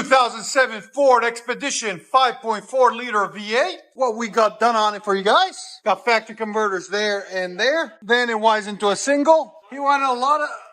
2007 Ford Expedition 5.4 liter V8. What we got done on it for you guys. Got factory converters there and there. Then it winds into a single. He wanted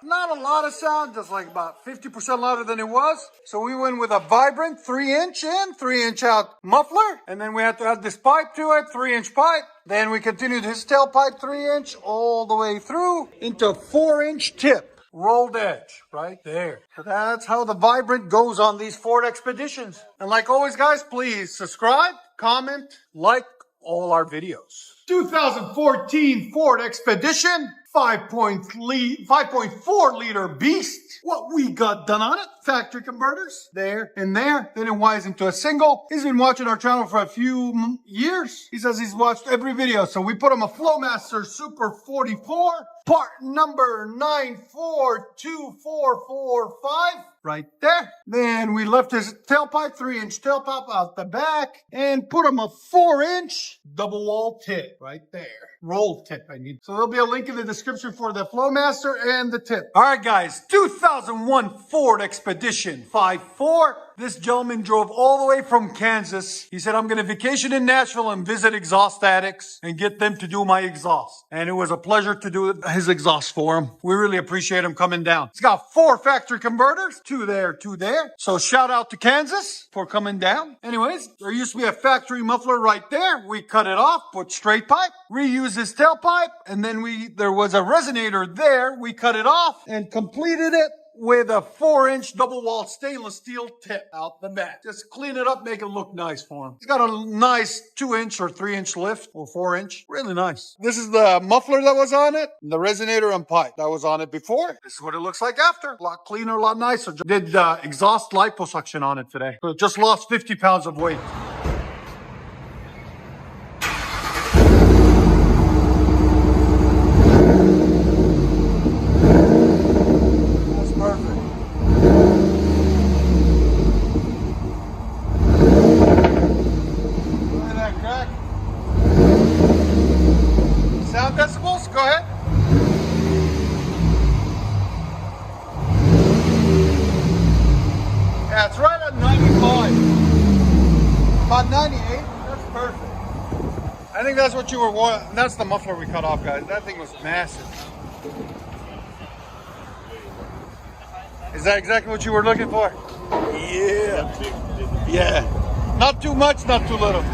not a lot of sound, just like about 50% louder than it was. So we went with a vibrant 3-inch in, 3-inch out muffler. And then we had to add this pipe to it, 3-inch pipe. Then we continued his tailpipe 3-inch all the way through into a 4-inch tip. Rolled edge right there. So that's how the vibrant goes on these Ford Expeditions. And like always, guys, please subscribe, comment, like all our videos. 2014 Ford Expedition 5.4 liter beast. What we got done on it, factory converters there and there. Then it winds into a single. He's been watching our channel for a few years. He says he's watched every video. So we put him a Flowmaster Super 44, part number 942445 right there. Then we left his tailpipe, 3-inch tailpipe out the back, and put him a 4-inch double wall tip right there. Roll tip, I mean. So there'll be a link in the description for the Flowmaster and the tip. All right, guys, 2001 Ford Expedition 5.4. This gentleman drove all the way from Kansas. He said, I'm going to vacation in Nashville and visit exhaust addicts and get them to do my exhaust. And it was a pleasure to do his exhaust for him. We really appreciate him coming down. He's got 4 factory converters, 2 there, 2 there. So shout out to Kansas for coming down. Anyways, there used to be a factory muffler right there. We cut it off, put straight pipe, reused his tailpipe, and then there was a resonator there. We cut it off and completed it with a 4-inch double wall stainless steel tip out the back. Just clean it up, make it look nice for him. He's got a nice 2-inch or 3-inch lift or 4-inch. Really nice. This is the muffler that was on it, and the resonator and pipe that was on it before. This is what it looks like after. A lot cleaner, a lot nicer. Did exhaust liposuction on it today. So it just lost 50 pounds of weight. Decibels, go ahead. Yeah, it's right at 95. About 98. That's perfect. I think that's what you were wanting. That's the muffler we cut off, guys. That thing was massive. Is that exactly what you were looking for? Yeah. Yeah. Not too much, not too little.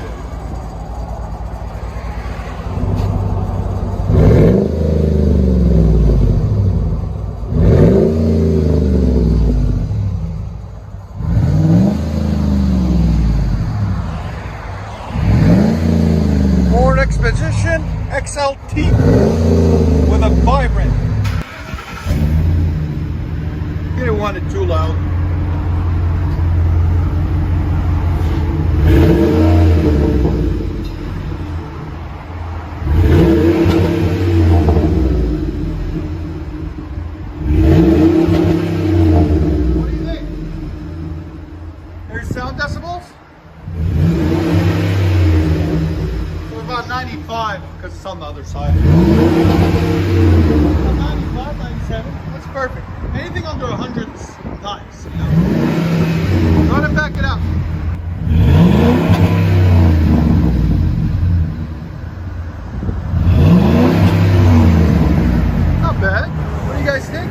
Expedition XLT with a vibrant. You didn't want it too loud. What do you think? There's sound decibels? About 95 because it's on the other side. 95, 97, that's perfect. Anything under 100 is nice. You know? Go ahead and back it up. Not bad. What do you guys think?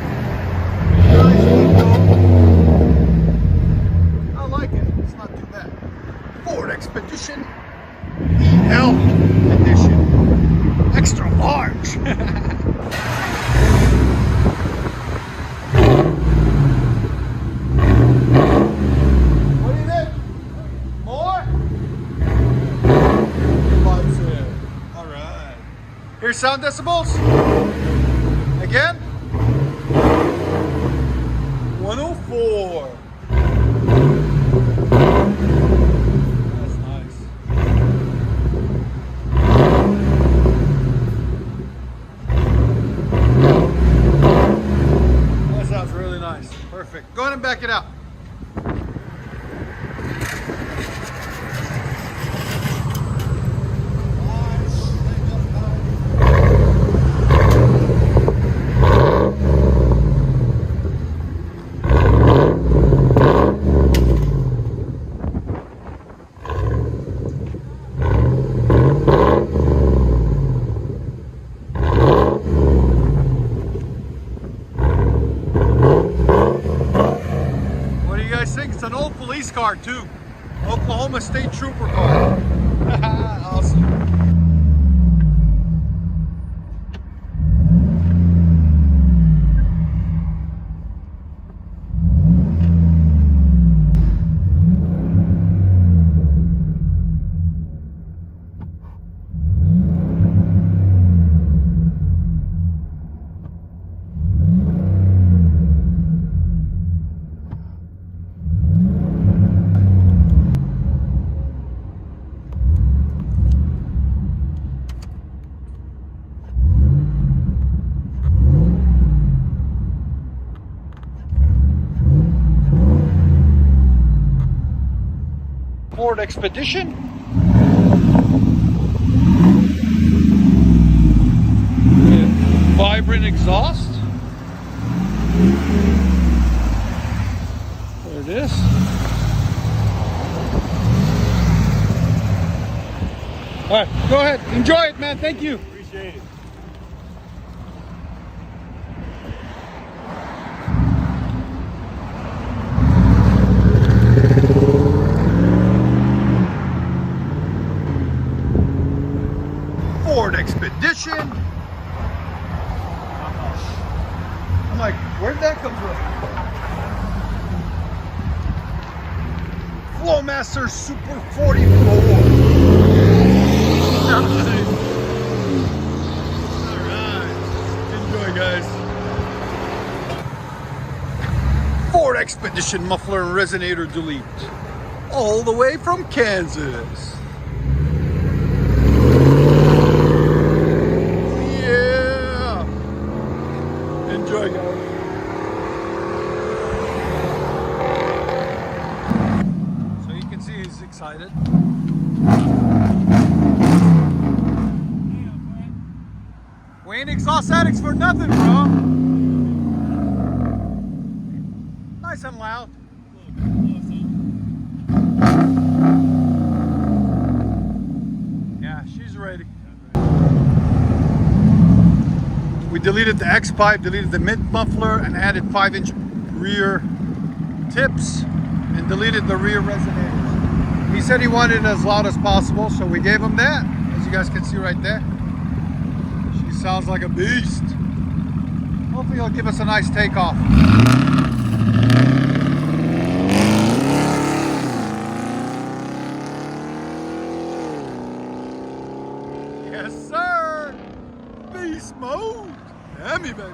I like it. It's not too bad. Ford Expedition EL edition, extra large. What do you think? More? All right. Here's sound decibels. Again. 104. Perfect. Go ahead and back it up. think it's an old police car too. Oklahoma State Trooper car. Awesome. Ford Expedition. Vibrant exhaust. There it is. All right, go ahead. Enjoy it, man. Thank you. Appreciate it. Ford Expedition. I'm like, where'd that come from? Flowmaster Super 44. Nice. All right. Enjoy, guys. Ford Expedition muffler and resonator delete. All the way from Kansas. Enjoy, guys. So you can see he's excited. We ain't exhaust addicts for nothing, bro. Nice and loud. Yeah, she's ready. We deleted the X pipe, deleted the mid muffler, and added 5-inch rear tips, and deleted the rear resonators. He said he wanted it as loud as possible, so we gave him that, as you guys can see right there. She sounds like a beast. Hopefully he'll give us a nice takeoff. Yes, sir! Beast mode! Damn me, baby.